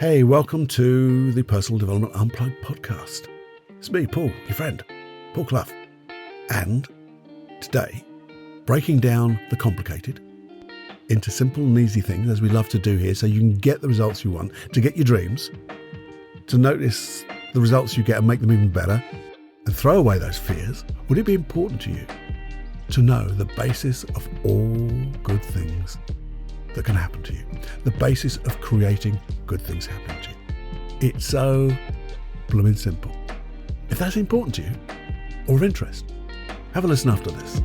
Hey, welcome to the Personal Development Unplugged podcast. It's me, Paul, your friend, Paul Clough. And today, breaking down the complicated into simple and easy things, as we love to do here, so you can get the results you want, to get your dreams, to notice the results you get and make them even better, and throw away those fears. Would it be important to you to know the basis of all good things that can happen to you? The basis of creating good things happening to you. It's so blooming simple. If that's important to you or of interest, have a listen after this.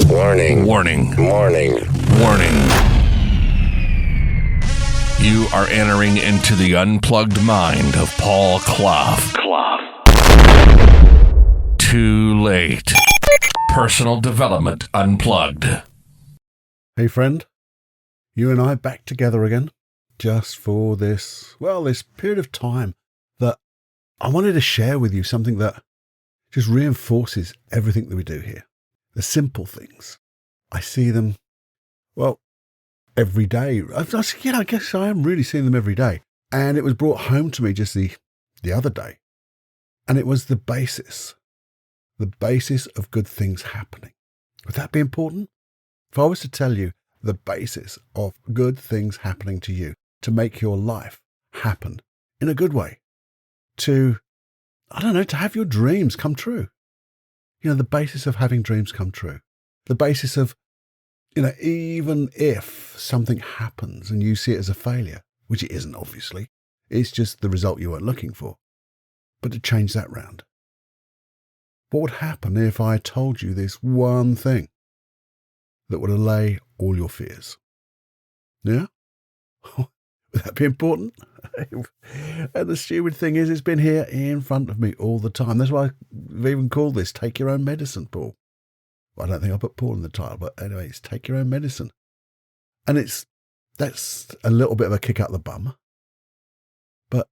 Warning. Warning. Warning. Warning. You are entering into the unplugged mind of Paul Clough. Too late. Personal Development Unplugged. Hey friend, you and I back together again, just for this period of time that I wanted to share with you something that just reinforces everything that we do here. The simple things. I see them, every day. I guess I am really seeing them every day. And it was brought home to me just the other day. And it was the basis of good things happening. Would that be important? If I was to tell you the basis of good things happening to you, to make your life happen in a good way, to have your dreams come true. The basis of having dreams come true. The basis of, even if something happens and you see it as a failure, which it isn't obviously, it's just the result you weren't looking for. But to change that round. What would happen if I told you this one thing that would allay all your fears? Yeah? Would that be important? And the stupid thing is, it's been here in front of me all the time. That's why I've even called this Take Your Own Medicine, Paul. Well, I don't think I put Paul in the title, but anyway, it's Take Your Own Medicine. And that's a little bit of a kick out the bum. But,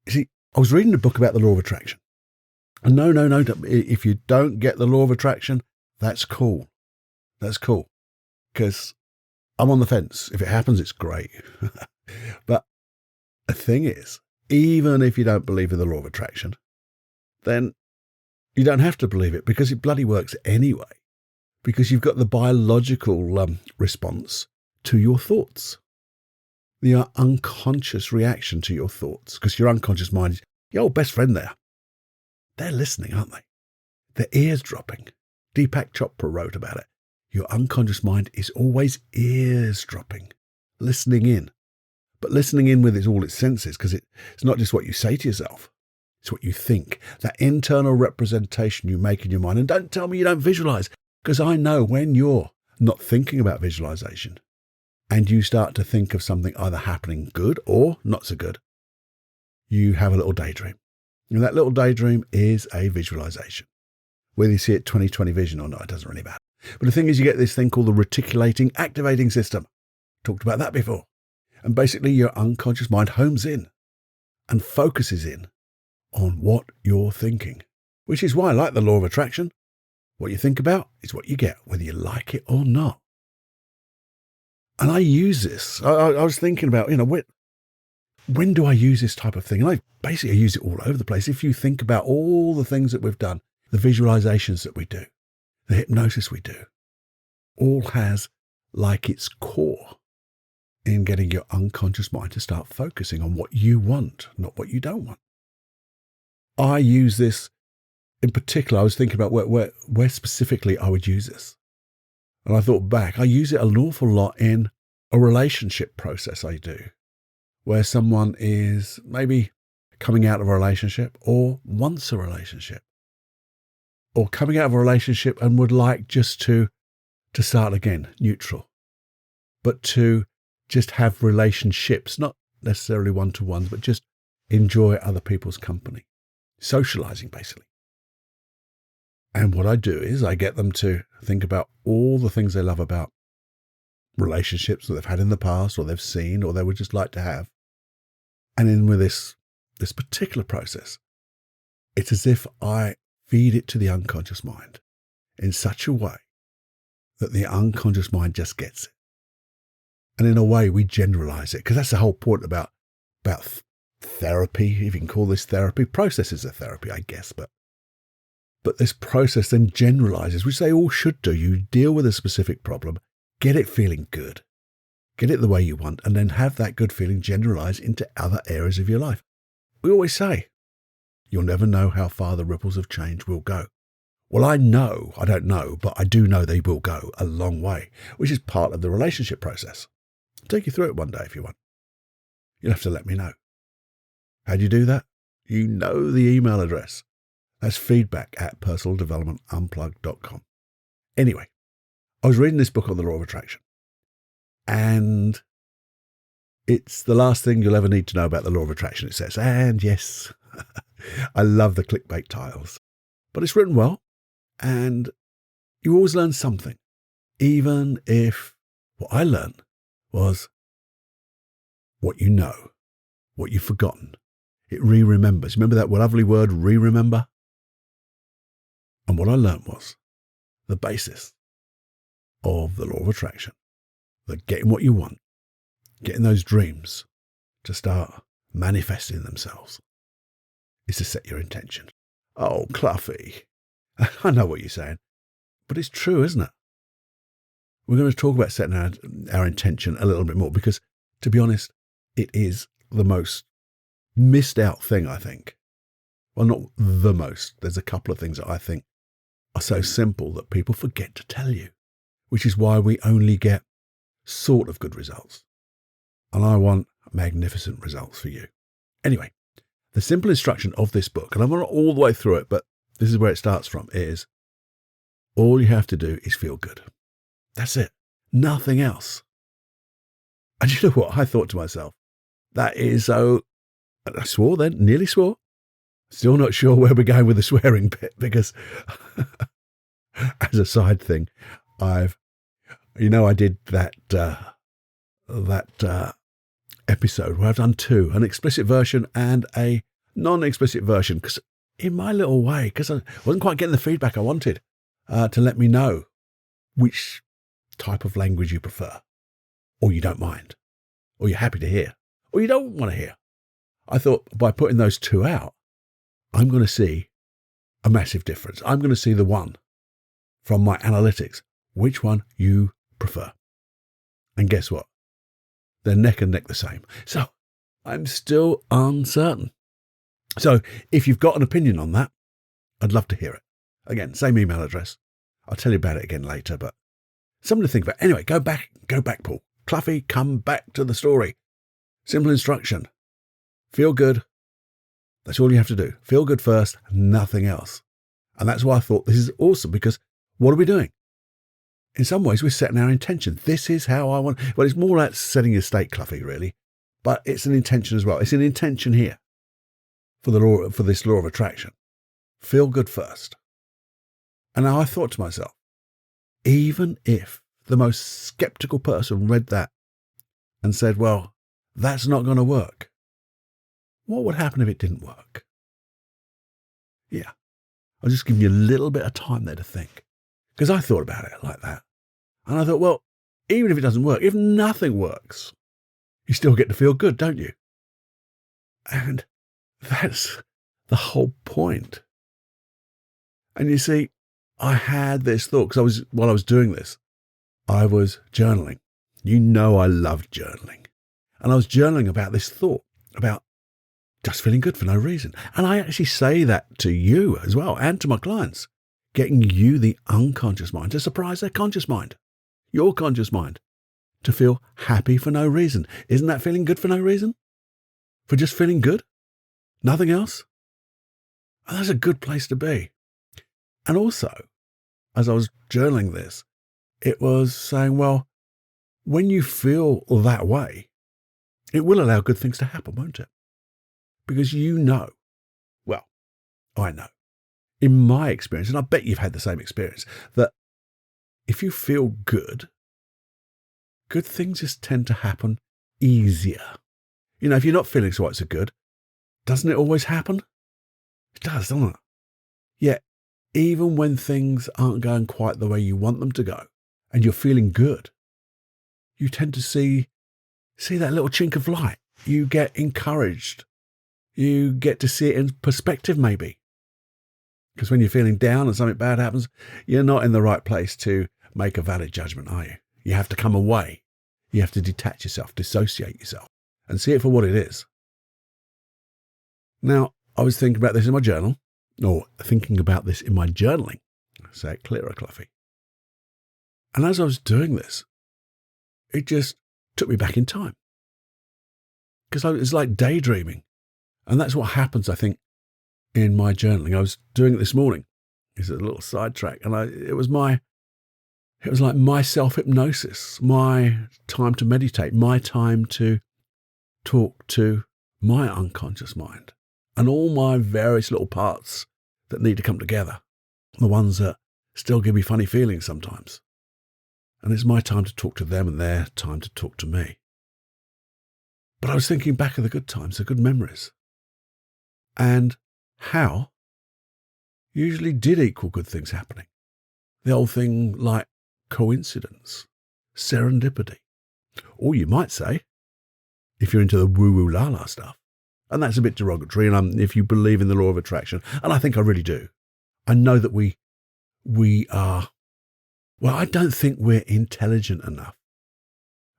you see, I was reading a book about the law of attraction. And no, if you don't get the law of attraction, that's cool. That's cool. Because I'm on the fence. If it happens, it's great. But the thing is, even if you don't believe in the law of attraction, then you don't have to believe it, because it bloody works anyway. Because you've got the biological response to your thoughts. The unconscious reaction to your thoughts. Because your unconscious mind is your old best friend there. They're listening, aren't they? Their ears dropping. Deepak Chopra wrote about it. Your unconscious mind is always eavesdropping, listening in. But listening in with all its senses, because it's not just what you say to yourself. It's what you think. That internal representation you make in your mind. And don't tell me you don't visualize, because I know when you're not thinking about visualization and you start to think of something either happening good or not so good, you have a little daydream. And that little daydream is a visualization. Whether you see it 20/20 vision or not, it doesn't really matter. But the thing is, you get this thing called the reticulating activating system. Talked about that before. And basically your unconscious mind homes in and focuses in on what you're thinking. Which is why, like the law of attraction, what you think about is what you get, whether you like it or not. And I use this. I was thinking about, when do I use this type of thing? And I use it all over the place. If you think about all the things that we've done, the visualizations that we do, the hypnosis we do, all has like its core in getting your unconscious mind to start focusing on what you want, not what you don't want. I use this in particular. I was thinking about where specifically I would use this. And I thought back, I use it an awful lot in a relationship process I do, where someone is maybe coming out of a relationship or wants a relationship, or coming out of a relationship and would like just to start again, neutral, but to just have relationships, not necessarily one-to-ones, but just enjoy other people's company, socializing basically. And what I do is I get them to think about all the things they love about relationships that they've had in the past, or they've seen, or they would just like to have. And in with this particular process, it's as if I feed it to the unconscious mind in such a way that the unconscious mind just gets it. And in a way, we generalize it, because that's the whole point about therapy, if you can call this therapy. Processes are therapy, I guess, but this process then generalizes, which they all should do. You deal with a specific problem, get it feeling good, get it the way you want, and then have that good feeling generalize into other areas of your life. We always say, you'll never know how far the ripples of change will go. Well, I don't know, but I do know they will go a long way, which is part of the relationship process. I'll take you through it one day if you want. You'll have to let me know. How do you do that? You know the email address. That's feedback@personaldevelopmentunplugged.com. Anyway, I was reading this book on the law of attraction, and it's the last thing you'll ever need to know about the law of attraction, it says. And yes, I love the clickbait titles, but it's written well, and you always learn something, even if what I learned was what you know, what you've forgotten. It re-remembers. Remember that lovely word, re-remember? And what I learned was the basis of the law of attraction, that getting what you want, getting those dreams to start manifesting themselves, is to set your intention. Oh, Cloughie, I know what you're saying, but it's true, isn't it? We're going to talk about setting our intention a little bit more, because, to be honest, it is the most missed out thing, I think. Well, not the most. There's a couple of things that I think are so simple that people forget to tell you, which is why we only get sort of good results. And I want magnificent results for you. Anyway, the simple instruction of this book, and I'm not all the way through it, but this is where it starts from, is all you have to do is feel good. That's it. Nothing else. And you know what? I thought to myself, that is so... I swore then, nearly swore. Still not sure where we're going with the swearing bit, because as a side thing, I did that episode where I've done two, an explicit version and a non-explicit version, because in my little way, because I wasn't quite getting the feedback I wanted, to let me know which type of language you prefer, or you don't mind, or you're happy to hear, or you don't want to hear. I thought by putting those two out, I'm going to see a massive difference. I'm going to see the one from my analytics, which one you prefer. And guess what? They're neck and neck the same. So I'm still uncertain. So if you've got an opinion on that, I'd love to hear it. Again, same email address. I'll tell you about it again later, but something to think about. Anyway, go back, Paul. Cloughie, come back to the story. Simple instruction. Feel good. That's all you have to do. Feel good first, nothing else. And that's why I thought this is awesome, because what are we doing? In some ways, we're setting our intention. This is how I want. Well, it's more like setting your state, Cloughie, really. But it's an intention as well. It's an intention here for this law of attraction. Feel good first. And now I thought to myself, even if the most skeptical person read that and said, well, that's not going to work, what would happen if it didn't work? Yeah, I'll just give you a little bit of time there to think, because I thought about it like that. And I thought, well, even if it doesn't work, if nothing works, you still get to feel good, don't you? And that's the whole point. And you see, I had this thought, because while I was doing this, I was journaling. You know I loved journaling. And I was journaling about this thought, about just feeling good for no reason. And I actually say that to you as well, and to my clients, getting you, the unconscious mind, to surprise their conscious mind, your conscious mind, to feel happy for no reason. Isn't that feeling good for no reason? For just feeling good? Nothing else? And that's a good place to be. And also, as I was journaling this, it was saying, well, when you feel that way, it will allow good things to happen, won't it? Because you know, well, I know, in my experience, and I bet you've had the same experience, that if you feel good, good things just tend to happen easier. You know, if you're not feeling so good, doesn't it always happen? It does, doesn't it? Yet, even when things aren't going quite the way you want them to go, and you're feeling good, you tend to see see that little chink of light. You get encouraged. You get to see it in perspective, maybe. Because when you're feeling down and something bad happens, you're not in the right place to make a valid judgment, are you? You have to come away. You have to detach yourself, dissociate yourself, and see it for what it is. Now, I was thinking about this in my journal, or thinking about this in my journaling. Say it clearer, Cloughie. And as I was doing this, it just took me back in time. Because it's like daydreaming. And that's what happens, I think, in my journaling. I was doing it this morning. It's a little sidetrack. And it was like my self-hypnosis, my time to meditate, my time to talk to my unconscious mind and all my various little parts that need to come together, the ones that still give me funny feelings sometimes. And it's my time to talk to them and their time to talk to me. But I was thinking back of the good times, the good memories, and how usually did equal good things happening. The old thing like coincidence, serendipity, or you might say, if you're into the woo-woo la-la stuff, and that's a bit derogatory, and if you believe in the law of attraction, and I think I really do, I know that we are, well, I don't think we're intelligent enough.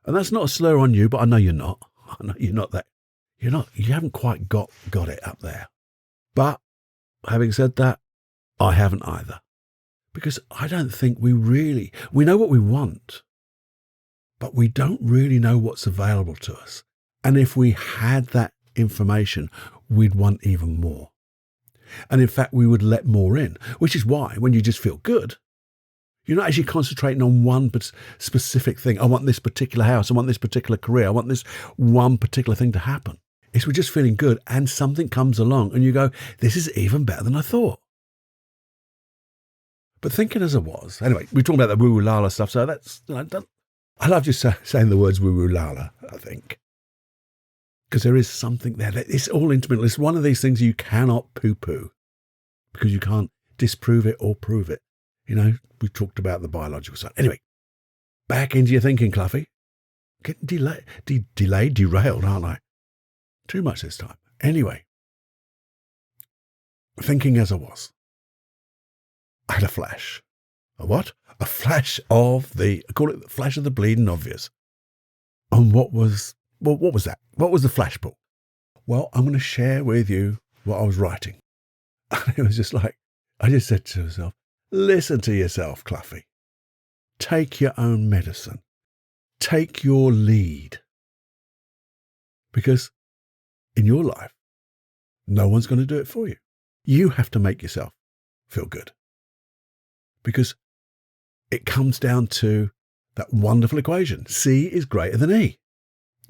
And that's not a slur on you, but I know you're not. I know you're not that. You haven't quite got it up there. But having said that, I haven't either. Because I don't think we know what we want, but we don't really know what's available to us. And if we had that information, we'd want even more. And in fact, we would let more in, which is why when you just feel good, you're not actually concentrating on one specific thing. I want this particular house. I want this particular career. I want this one particular thing to happen. It's we're just feeling good and something comes along and you go, this is even better than I thought. But thinking as I was, anyway, we're talking about the woo-woo la-la stuff, so that's, I love just saying the words woo-woo la-la, I think. Because there is something there. It's all intimate. It's one of these things you cannot poo-poo because you can't disprove it or prove it. You know, we talked about the biological side. Anyway, back into your thinking, Cloughie. Getting derailed, aren't I? Too much this time. Anyway, thinking as I was, I had a flash. A what? A flash of I call it the flash of the bleeding obvious. And what was that? What was the flash pull? Well, I'm going to share with you what I was writing. And it was just like, I just said to myself, listen to yourself, Cloughie. Take your own medicine. Take your lead. Because in your life, no one's going to do it for you. You have to make yourself feel good. Because it comes down to that wonderful equation. C is greater than E.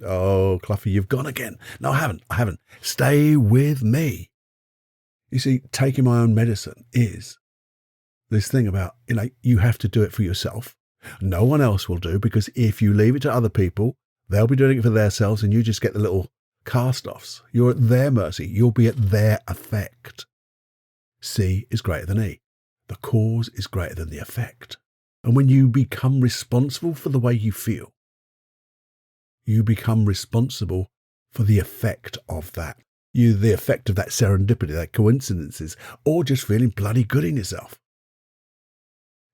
Oh, Cloughie, you've gone again. No, I haven't. Stay with me. You see, taking my own medicine is this thing about, you have to do it for yourself. No one else will do, because if you leave it to other people, they'll be doing it for themselves and you just get the little cast-offs. You're at their mercy. You'll be at their effect. C is greater than E. The cause is greater than the effect. And when you become responsible for the way you feel, you become responsible for the effect of that. The effect of that serendipity, that coincidences, or just feeling bloody good in yourself.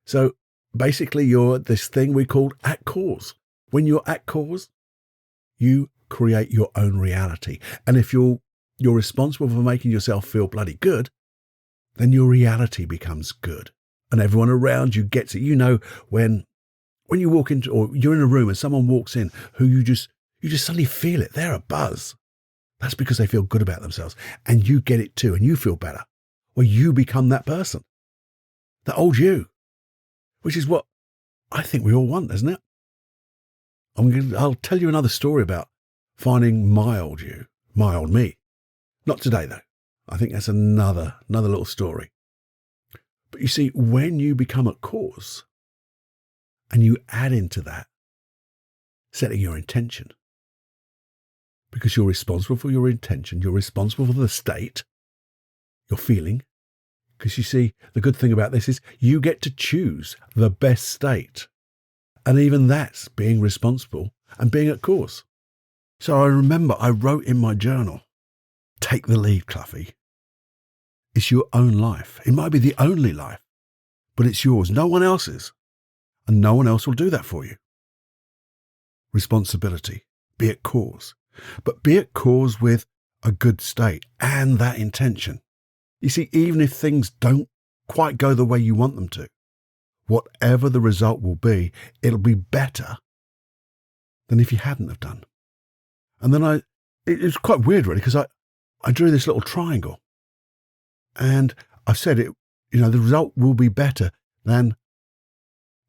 So basically you're this thing we call at cause. When you're at cause, you create your own reality. And if you're responsible for making yourself feel bloody good, then your reality becomes good. And everyone around you gets it. You know, when you walk into, or you're in a room and someone walks in who you just suddenly feel it. They're a buzz. That's because they feel good about themselves. And you get it too, and you feel better. Well, you become that person. The old you. Which is what I think we all want, isn't it? I'll tell you another story about finding my old you, my old me. Not today, though. I think that's another little story. But you see, when you become a cause and you add into that setting your intention, because you're responsible for your intention, you're responsible for the state, your feeling. Because you see, the good thing about this is you get to choose the best state. And even that's being responsible and being at cause. So I remember I wrote in my journal, take the lead, Cloughie. It's your own life. It might be the only life, but it's yours, no one else's. And no one else will do that for you. Responsibility, be at cause. But be at cause with a good state and that intention. You see, even if things don't quite go the way you want them to, whatever the result will be, it'll be better than if you hadn't have done. And then it's quite weird really, because I drew this little triangle and I said it, the result will be better than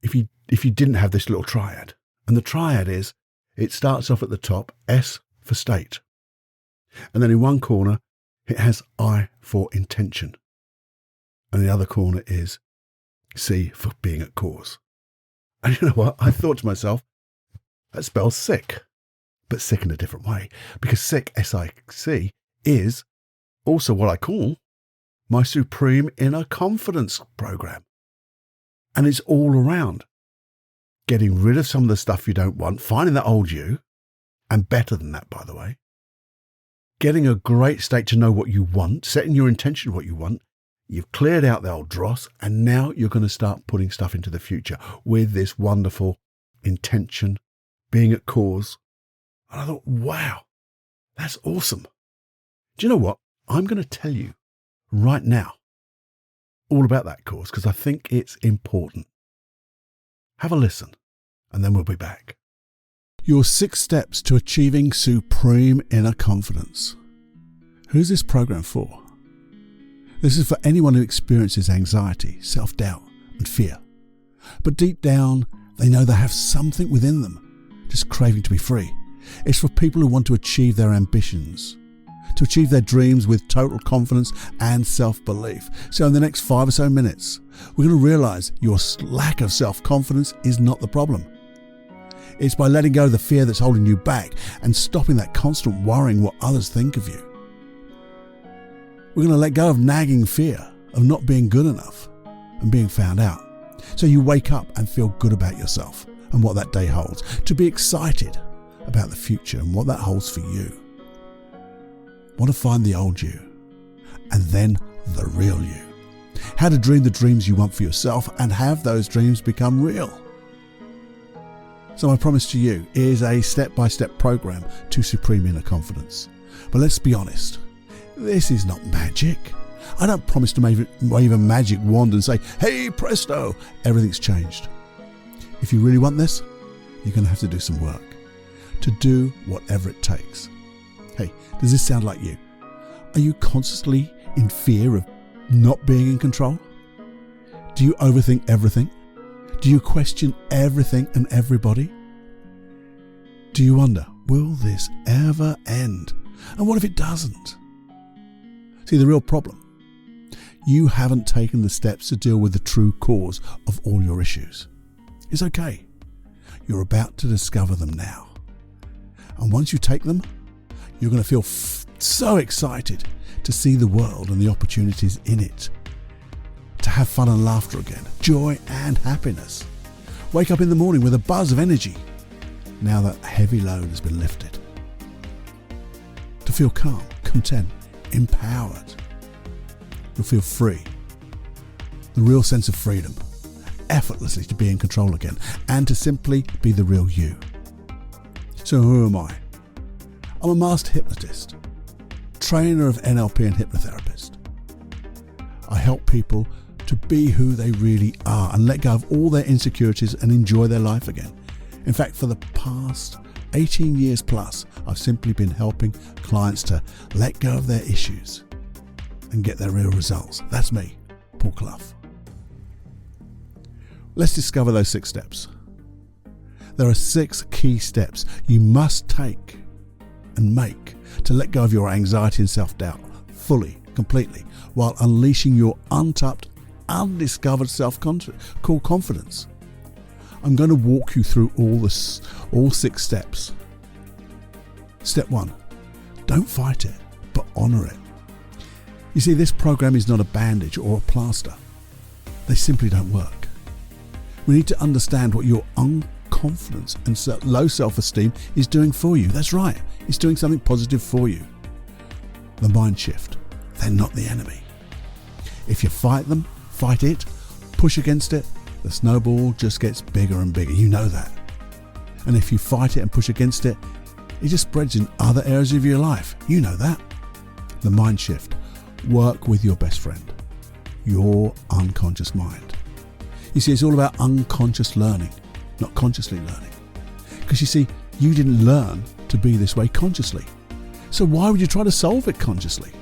if you didn't have this little triad. And the triad is, it starts off at the top, S for state. And then in one corner, it has I for intention. And the other corner is C for being at cause. And you know what? I thought to myself, that spells sick, but sick in a different way. Because sick, S-I-C, is also what I call my supreme inner confidence program. And it's all around getting rid of some of the stuff you don't want, finding that old you, and better than that, by the way, getting a great state to know what you want, setting your intention of what you want. You've cleared out the old dross, and now you're going to start putting stuff into the future with this wonderful intention, being at cause. And I thought, wow, that's awesome. Do you know what? I'm going to tell you right now all about that cause because I think it's important. Have a listen, and then we'll be back. Your 6 steps to achieving supreme inner confidence. Who's this program for? This is for anyone who experiences anxiety, self-doubt, and fear. But deep down, they know they have something within them, just craving to be free. It's for people who want to achieve their ambitions, to achieve their dreams with total confidence and self-belief. So in the next 5 or so minutes, we're going to realize your lack of self-confidence is not the problem. It's by letting go of the fear that's holding you back and stopping that constant worrying what others think of you. We're going to let go of nagging fear of not being good enough and being found out. So you wake up and feel good about yourself and what that day holds. To be excited about the future and what that holds for you. Want to find the old you and then the real you. How to dream the dreams you want for yourself and have those dreams become real. So my promise to you is a step-by-step program to supreme inner confidence. But let's be honest, this is not magic. I don't promise to wave a magic wand and say, hey, presto, everything's changed. If you really want this, you're going to have to do some work. To do whatever it takes. Hey, does this sound like you? Are you constantly in fear of not being in control? Do you overthink everything? Do you question everything and everybody? Do you wonder, will this ever end? And what if it doesn't? See, the real problem, you haven't taken the steps to deal with the true cause of all your issues. It's okay. You're about to discover them now. And once you take them, you're going to feel so excited to see the world and the opportunities in it. To have fun and laughter again, joy and happiness. Wake up in the morning with a buzz of energy, now that heavy load has been lifted. To feel calm, content, empowered. You'll feel free. The real sense of freedom. Effortlessly to be in control again and to simply be the real you. So who am I? I'm a master hypnotist, trainer of NLP and hypnotherapist. I help people to be who they really are and let go of all their insecurities and enjoy their life again. In fact, for the past 18 years plus, I've simply been helping clients to let go of their issues and get their real results. That's me, Paul Clough. Let's discover those 6 steps. There are 6 key steps you must take and make to let go of your anxiety and self-doubt fully, completely, while unleashing your untapped, undiscovered self-confidence. I'm going to walk you through all 6 steps. Step 1, don't fight it, but honor it. You see, this program is not a bandage or a plaster. They simply don't work. We need to understand what your unconscious confidence and low self-esteem is doing for you. That's right. It's doing something positive for you. The mind shift. They're not the enemy. If you fight them, fight it, push against it, the snowball just gets bigger and bigger. You know that. And if you fight it and push against it, it just spreads in other areas of your life. You know that. The mind shift. Work with your best friend, your unconscious mind. You see, it's all about unconscious learning, not consciously learning. Because you see, you didn't learn to be this way consciously. So why would you try to solve it consciously?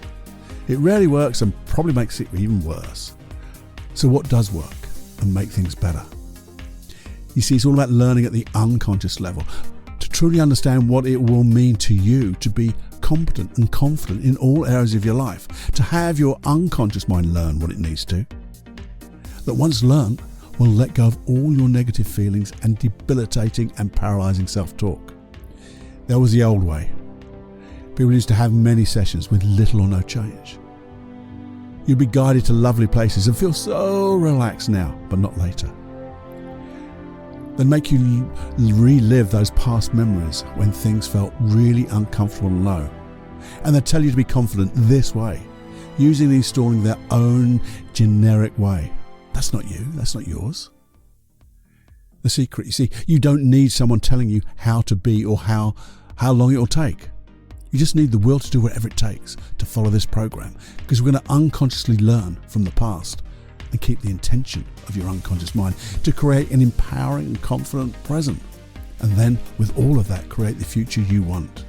It rarely works and probably makes it even worse. So what does work and make things better? You see, it's all about learning at the unconscious level to truly understand what it will mean to you to be competent and confident in all areas of your life, to have your unconscious mind learn what it needs to. That once learned, will let go of all your negative feelings and debilitating and paralyzing self-talk. That was the old way. People used to have many sessions with little or no change. You'd be guided to lovely places and feel so relaxed now, but not later. They'd make you relive those past memories when things felt really uncomfortable and low. And they'd tell you to be confident this way, using and installing their own generic way. That's not you, that's not yours. The secret, you see, you don't need someone telling you how to be or how long it will take. You just need the will to do whatever it takes to follow this program, because we're going to unconsciously learn from the past and keep the intention of your unconscious mind to create an empowering and confident present. And then with all of that, create the future you want.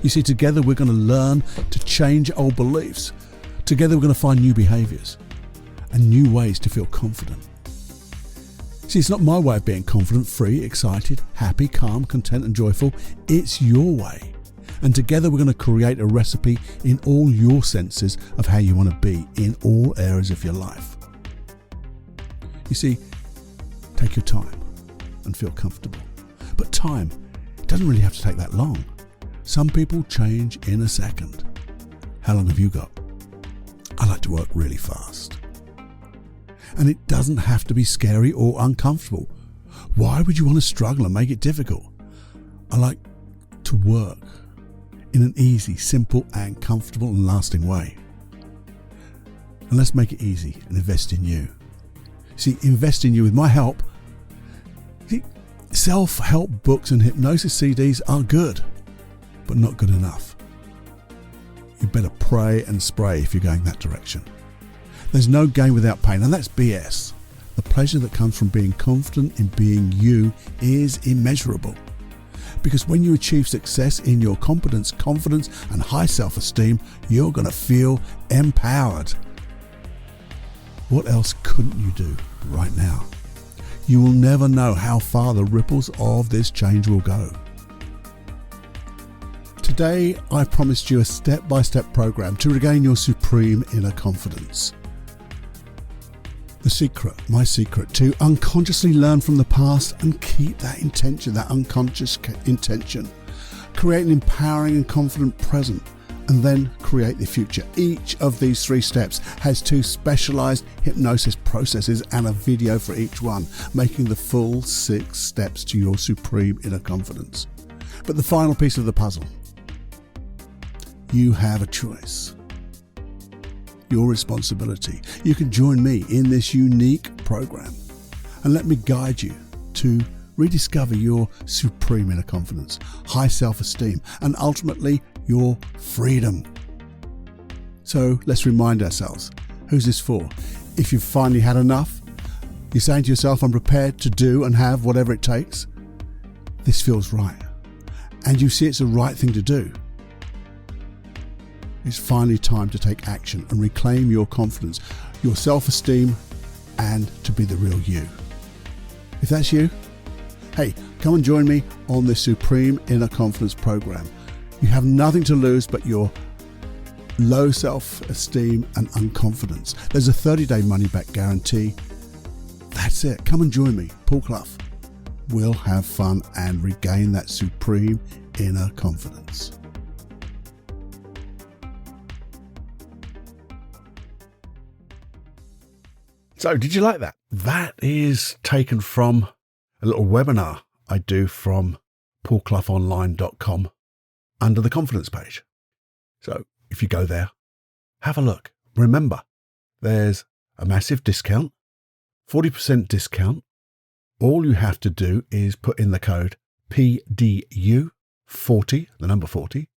You see, together we're going to learn to change old beliefs. Together we're going to find new behaviors and new ways to feel confident. See, it's not my way of being confident, free, excited, happy, calm, content and joyful. It's your way. And together we're going to create a recipe in all your senses of how you want to be in all areas of your life. You see, take your time and feel comfortable. But time doesn't really have to take that long. Some people change in a second. How long have you got? I like to work really fast. And it doesn't have to be scary or uncomfortable. Why would you want to struggle and make it difficult? I like to work in an easy, simple and comfortable and lasting way. And let's make it easy and invest in you. See, invest in you with my help. See, self-help books and hypnosis CDs are good, but not good enough. You better pray and spray if you're going that direction. There's no gain without pain, and that's BS. The pleasure that comes from being confident in being you is immeasurable. Because when you achieve success in your competence, confidence, and high self-esteem, you're going to feel empowered. What else couldn't you do right now? You will never know how far the ripples of this change will go. Today, I promised you a step-by-step program to regain your supreme inner confidence. The secret, my secret, to unconsciously learn from the past and keep that intention, that unconscious intention. Create an empowering and confident present, and then create the future. Each of these 3 steps has 2 specialized hypnosis processes and a video for each one, making the full 6 steps to your supreme inner confidence. But the final piece of the puzzle, you have a choice. Your responsibility. You can join me in this unique program and let me guide you to rediscover your supreme inner confidence, high self-esteem, and ultimately your freedom. So let's remind ourselves, who's this for? If you've finally had enough, you're saying to yourself, I'm prepared to do and have whatever it takes. This feels right. And you see it's the right thing to do. It's finally time to take action and reclaim your confidence, your self-esteem, and to be the real you. If that's you, hey, come and join me on this Supreme Inner Confidence program. You have nothing to lose but your low self-esteem and unconfidence. There's a 30-day money-back guarantee. That's it. Come and join me, Paul Clough. We'll have fun and regain that supreme inner confidence. So, did you like that? That is taken from a little webinar I do from paulcloughonline.com under the confidence page. So if you go there, have a look. Remember, there's a massive discount, 40% discount. All you have to do is put in the code PDU40, the number 40,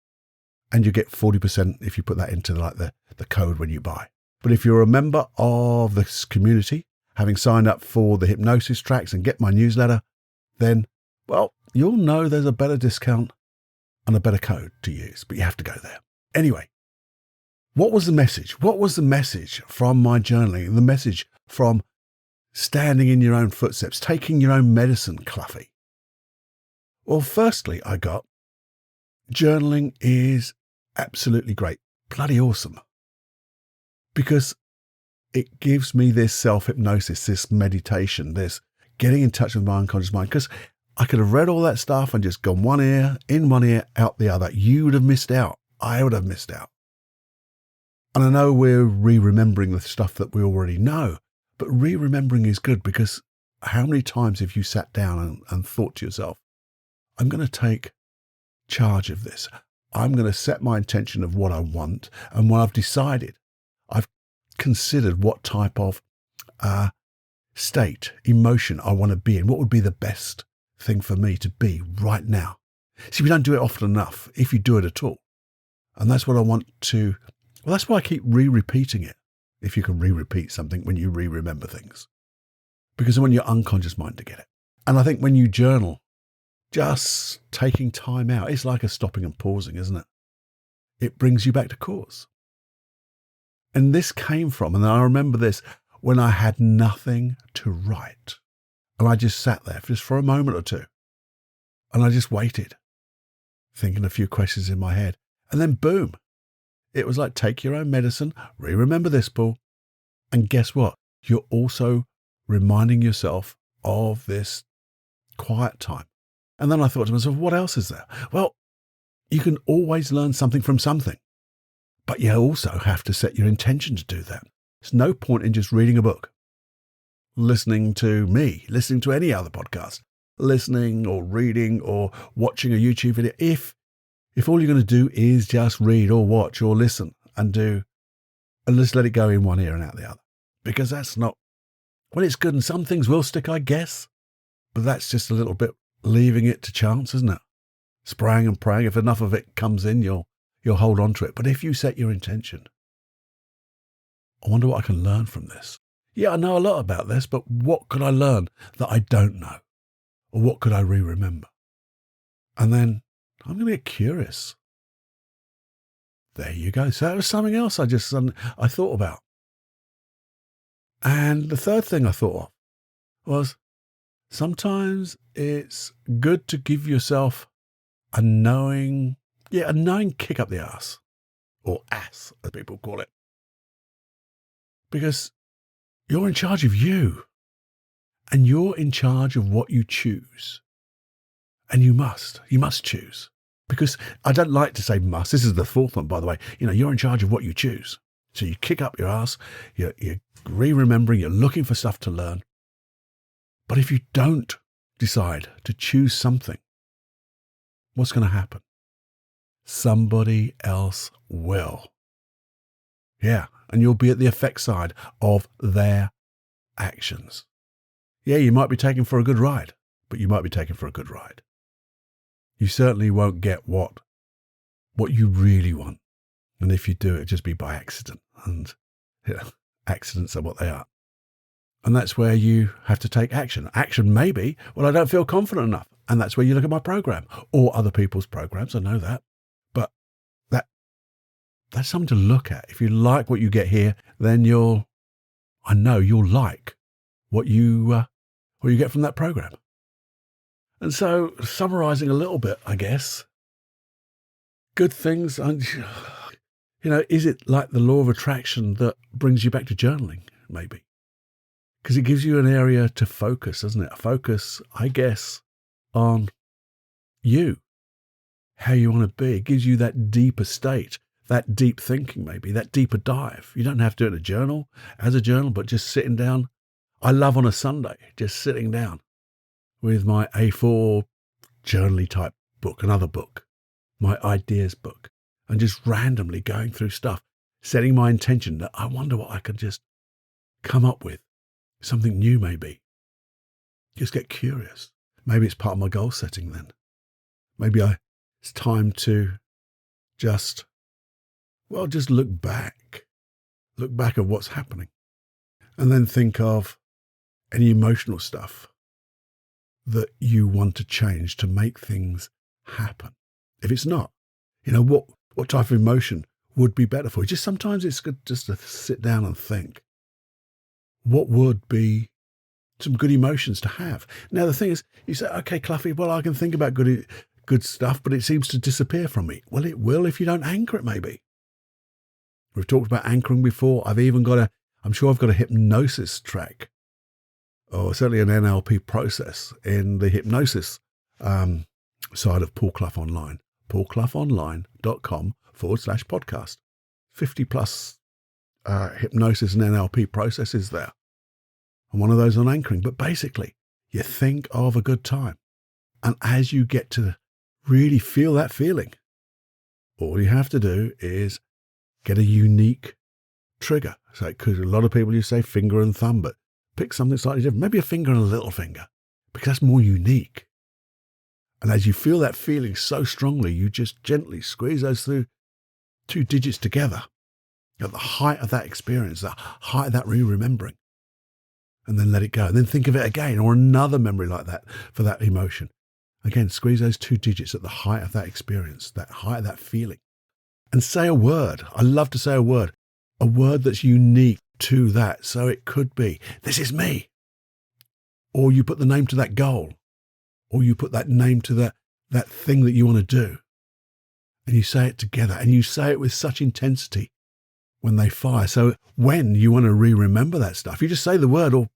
and you get 40% if you put that into like the code when you buy. But if you're a member of this community, having signed up for the hypnosis tracks and get my newsletter, then, well, you'll know there's a better discount and a better code to use, but you have to go there. Anyway, what was the message? What was the message from my journaling? The message from standing in your own footsteps, taking your own medicine, Cloughie? Well, firstly, I got journaling is absolutely great, bloody awesome, because it gives me this self-hypnosis, this meditation, this getting in touch with my unconscious mind, because I could have read all that stuff and just gone one ear, in one ear, out the other. You would have missed out. I would have missed out. And I know we're re-remembering the stuff that we already know, but re-remembering is good, because how many times have you sat down and thought to yourself, I'm going to take charge of this. I'm going to set my intention of what I want. And when I've decided, I've considered what type of state, emotion I want to be in. What would be the best thing for me to be right now? See, we don't do it often enough, if you do it at all. And that's what I want to, well, that's why I keep re-repeating it. If you can re-repeat something when you re-remember things. Because I want your unconscious mind to get it. And I think when you journal, just taking time out, it's like a stopping and pausing, isn't it? It brings you back to cause. And this came from, and I remember this, when I had nothing to write. And I just sat there just for a moment or two. And I just waited, thinking a few questions in my head. And then boom, it was like, take your own medicine, re-remember this, Paul. And guess what? You're also reminding yourself of this quiet time. And then I thought to myself, what else is there? Well, you can always learn something from something, but you also have to set your intention to do that. There's no point in just reading a book, listening to me, listening to any other podcast, listening or reading or watching a YouTube video. If all you're going to do is just read or watch or listen and just let it go in one ear and out the other, because that's not, well, it's good and some things will stick, I guess, but that's just a little bit leaving it to chance, isn't it? Spraying and praying. If enough of it comes in, you'll hold on to it. But if you set your intention, I wonder what I can learn from this. Yeah, I know a lot about this, but what could I learn that I don't know? Or what could I re-remember? And then I'm going to get curious. There you go. So that was something else I thought about. And the third thing I thought of was, sometimes it's good to give yourself a knowing kick up the arse, or ass, as people call it. Because you're in charge of you, and you're in charge of what you choose. And you must choose. Because I don't like to say must. This is the fourth one, by the way. You're in charge of what you choose. So you kick up your arse, you're re-remembering, you're looking for stuff to learn. But if you don't decide to choose something, what's going to happen? Somebody else will. Yeah, and you'll be at the effect side of their actions. Yeah, you might be taken for a good ride, but you might be taken for a good ride. You certainly won't get what you really want. And if you do, it'll just be by accident. And accidents are what they are. And that's where you have to take action. Action may be, well, I don't feel confident enough. And that's where you look at my program or other people's programs. I know that. But that's something to look at. If you like what you get here, then I know you'll like what you get from that program. And so, summarizing a little bit, I guess, good things, is it like the law of attraction that brings you back to journaling, maybe? Because it gives you an area to focus, doesn't it? Focus, I guess, on you, how you want to be. It gives you that deeper state, that deep thinking maybe, that deeper dive. You don't have to do it in a journal, but just sitting down. I love on a Sunday, just sitting down with my A4 journaly type book, another book, my ideas book, and just randomly going through stuff, setting my intention that I wonder what I could just come up with, something new maybe. Just get curious. Maybe it's part of my goal setting then. Maybe it's time to just look back at what's happening, and then think of any emotional stuff that you want to change to make things happen. If it's not, what type of emotion would be better for you? Just sometimes it's good just to sit down and think, what would be some good emotions to have? Now, the thing is, you say, okay, Cloughie, well, I can think about good stuff, but it seems to disappear from me. Well, it will if you don't anchor it, maybe. We've talked about anchoring before. I'm sure I've got a hypnosis track, or certainly an NLP process in the hypnosis side of Paul Clough Online, paulcloughonline.com/podcast. 50 plus hypnosis and NLP processes there. And one of those on anchoring. But basically, you think of a good time. And as you get to really feel that feeling, all you have to do is get a unique trigger. So it could, a lot of people, you say finger and thumb, but pick something slightly different. Maybe a finger and a little finger, because that's more unique. And as you feel that feeling so strongly, you just gently squeeze those two digits together at the height of that experience, the height of that remembering, and then let it go. And then think of it again, or another memory like that for that emotion. Again, squeeze those 2 digits at the height of that experience, that height of that feeling. And say a word. I love to say a word that's unique to that. So it could be, this is me. Or you put the name to that goal. Or you put that name to that thing that you want to do. And you say it together. And you say it with such intensity when they fire. So when you want to remember that stuff, you just say the word, or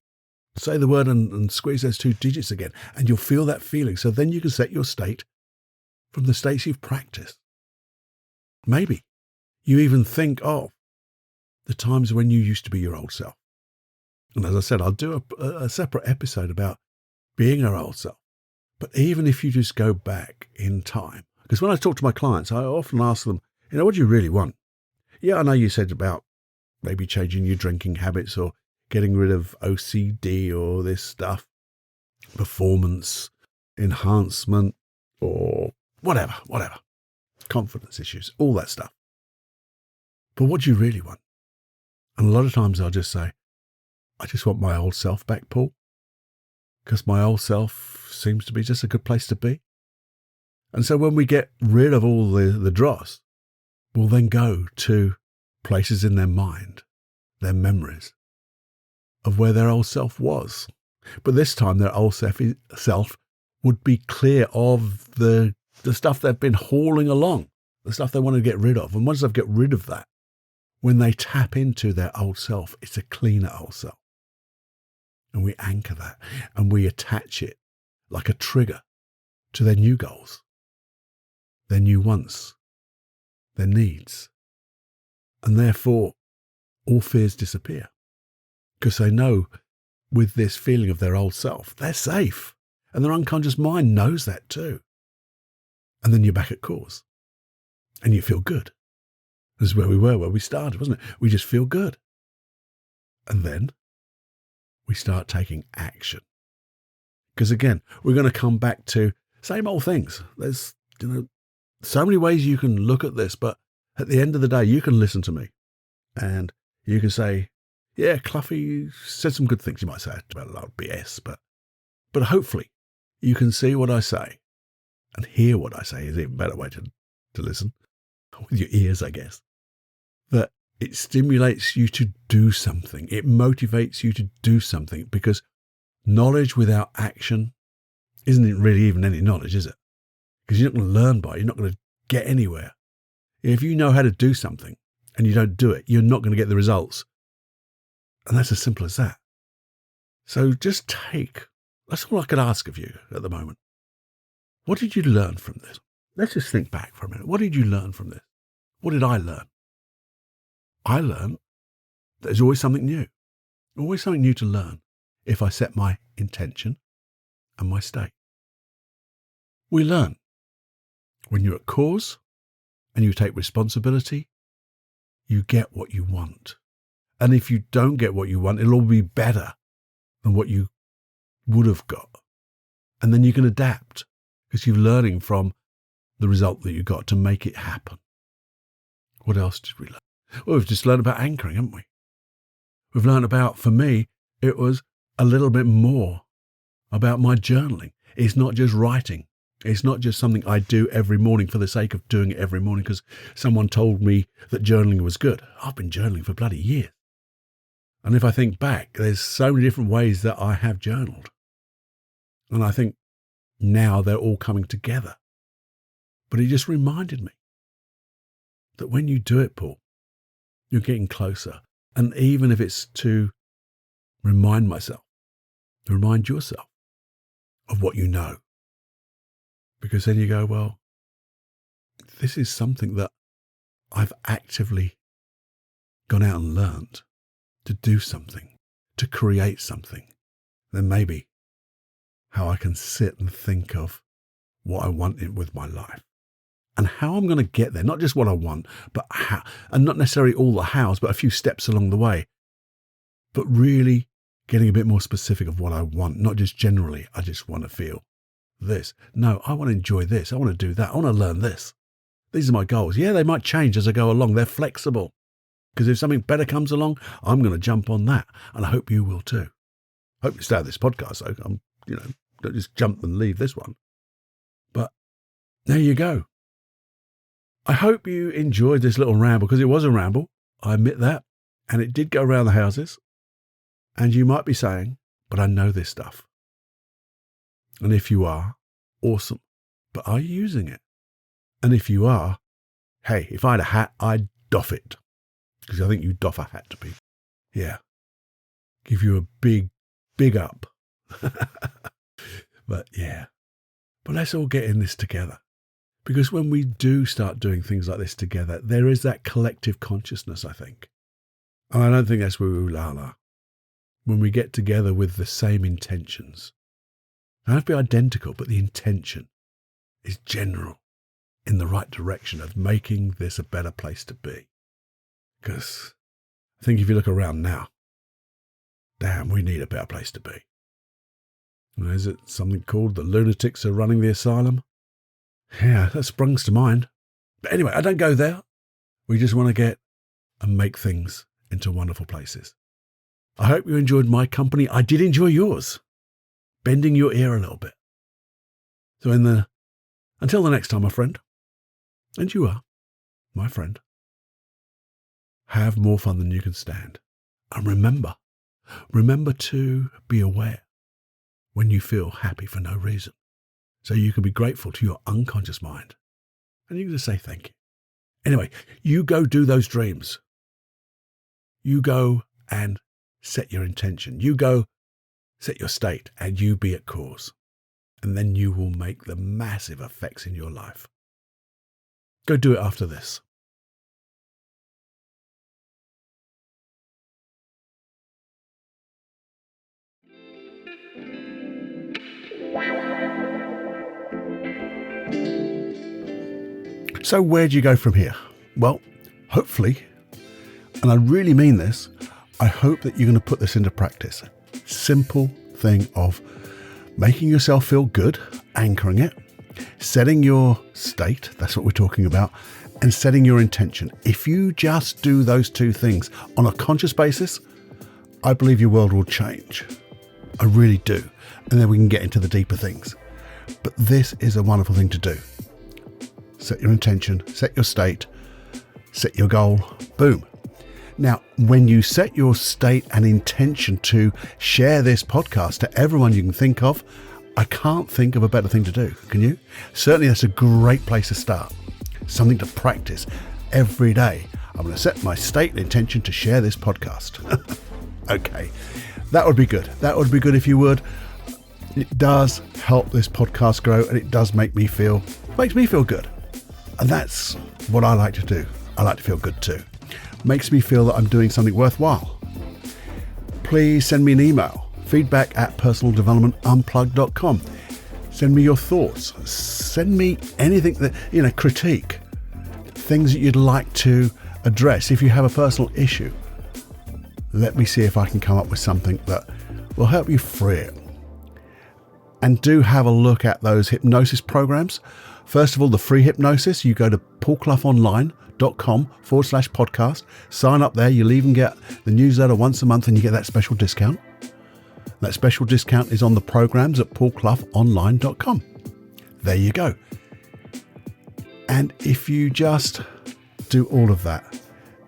say the word and squeeze those 2 digits again. And you'll feel that feeling. So then you can set your state from the states you've practiced. Maybe you even think of the times when you used to be your old self. And as I said, I'll do a separate episode about being our old self. But even if you just go back in time, because when I talk to my clients, I often ask them, what do you really want? Yeah, I know you said about maybe changing your drinking habits or getting rid of OCD or this stuff, performance enhancement or whatever. Confidence issues, all that stuff. But what do you really want? And a lot of times I'll just say, I just want my old self back, Paul, because my old self seems to be just a good place to be. And so when we get rid of all the dross, we'll then go to places in their mind, their memories of where their old self was. But this time their old self would be clear of the stuff they've been hauling along, the stuff they want to get rid of. And once they've got rid of that, when they tap into their old self, it's a cleaner old self. And we anchor that and we attach it like a trigger to their new goals, their new wants, their needs. And therefore, all fears disappear because they know with this feeling of their old self, they're safe. And their unconscious mind knows that too. And then you're back at course and you feel good. This is where we were, where we started, wasn't it? We just feel good. And then we start taking action. Because again, we're going to come back to same old things. There's, so many ways you can look at this, but at the end of the day, you can listen to me and you can say, yeah, Cloughie said some good things. You might say about a lot of BS, but hopefully you can see what I say and hear what I say is an even better way to listen with your ears, I guess. That it stimulates you to do something. It motivates you to do something because knowledge without action isn't really even any knowledge, is it? Because you're not going to learn by it. You're not going to get anywhere. If you know how to do something and you don't do it, you're not going to get the results. And that's as simple as that. So just that's all I could ask of you at the moment. What did you learn from this? Let's just think back for a minute. What did you learn from this? What did I learn? I learned that there's always something new to learn if I set my intention and my state. We learn. When you're at cause and you take responsibility, you get what you want. And if you don't get what you want, it'll all be better than what you would have got. And then you can adapt because you're learning from the result that you got to make it happen. What else did we learn? Well, we've just learned about anchoring, haven't we? We've learned about, for me, it was a little bit more about my journaling. It's not just writing. It's not just something I do every morning for the sake of doing it every morning because someone told me that journaling was good. I've been journaling for bloody years. And if I think back, there's so many different ways that I have journaled. And I think now they're all coming together. But it just reminded me that when you do it, Paul, you're getting closer. And even if it's to remind myself, to remind yourself of what you know. Because then you go, well, this is something that I've actively gone out and learned to do something, to create something. Then maybe how I can sit and think of what I want with my life and how I'm going to get there. Not just what I want, but how, and not necessarily all the hows, but a few steps along the way. But really getting a bit more specific of what I want, not just generally, I just want to feel this. No, I want to enjoy this. I want to do that. I want to learn this. These are my goals. Yeah, they might change as I go along. They're flexible. Because if something better comes along, I'm going to jump on that. And I hope you will too. I hope you stay at this podcast. So don't just jump and leave this one. But there you go. I hope you enjoyed this little ramble because it was a ramble. I admit that. And it did go around the houses. And you might be saying, but I know this stuff. And if you are, awesome. But are you using it? And if you are, hey, if I had a hat, I'd doff it. Because I think you doff a hat to people. Yeah. Give you a big up. But yeah. But let's all get in this together. Because when we do start doing things like this together, there is that collective consciousness, I think. And I don't think that's woo-la-la. When we get together with the same intentions. They don't have to be identical, but the intention is general in the right direction of making this a better place to be. Because I think if you look around now, damn, we need a better place to be. Is it something called the lunatics are running the asylum? Yeah, that springs to mind. But anyway, I don't go there. We just want to get and make things into wonderful places. I hope you enjoyed my company. I did enjoy yours. Bending your ear a little bit. So until the next time, my friend, and you are my friend, have more fun than you can stand. And remember to be aware when you feel happy for no reason. So you can be grateful to your unconscious mind. And you can just say thank you. Anyway, you go do those dreams. You go and set your intention. You go set your state and you be at cause. And then you will make the massive effects in your life. Go do it after this. So where do you go from here? Well, hopefully, and I really mean this, I hope that you're going to put this into practice. Simple thing of making yourself feel good, anchoring it, setting your state, that's what we're talking about, and setting your intention. If you just do those two things on a conscious basis, I believe your world will change. I really do. And then we can get into the deeper things. But this is a wonderful thing to do. Set your intention, set your state, set your goal, boom. Now, when you set your state and intention to share this podcast to everyone you can think of, I can't think of a better thing to do, can you? Certainly that's a great place to start. Something to practice every day. I'm going to set my state and intention to share this podcast. Okay, that would be good. That would be good if you would. It does help this podcast grow and it does makes me feel good. And that's what I like to do. I like to feel good too. Makes me feel that I'm doing something worthwhile. Please send me an email, feedback@personaldevelopmentunplugged.com. Send me your thoughts. Send me anything that, critique, things that you'd like to address. If you have a personal issue, let me see if I can come up with something that will help you free it. And do have a look at those hypnosis programs. First of all, the free hypnosis, you go to paulcloughonline.com/podcast. Sign up there. You'll even get the newsletter once a month and you get that special discount. That special discount is on the programs at paulcloughonline.com. There you go. And if you just do all of that,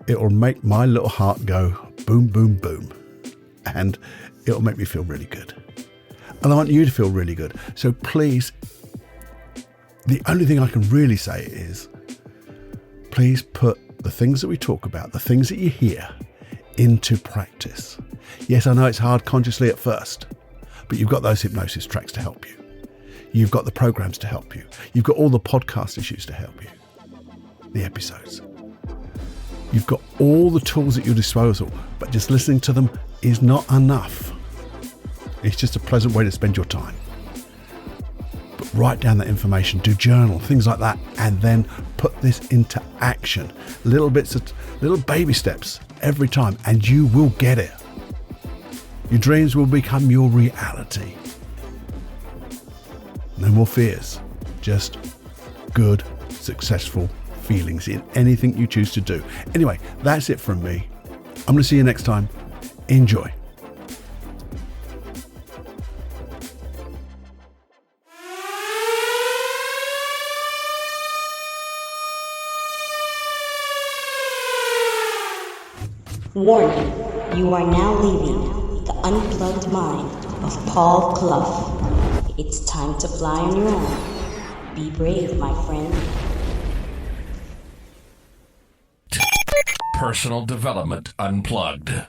it'll make my little heart go boom, boom, boom. And it'll make me feel really good. And I want you to feel really good. So please, the only thing I can really say is, please put the things that we talk about, the things that you hear, into practice. Yes, I know it's hard consciously at first, but you've got those hypnosis tracks to help you. You've got the programs to help you. You've got all the podcast issues to help you. The episodes. You've got all the tools at your disposal, but just listening to them is not enough. It's just a pleasant way to spend your time. But write down that information, do journal, things like that, and then put this into action. Little baby steps every time, and you will get it. Your dreams will become your reality. No more fears, just good, successful feelings in anything you choose to do. Anyway, that's it from me. I'm going to see you next time. Enjoy. Warning, you are now leaving the unplugged mind of Paul Clough. It's time to fly on your own. Be brave, my friend. Personal Development Unplugged.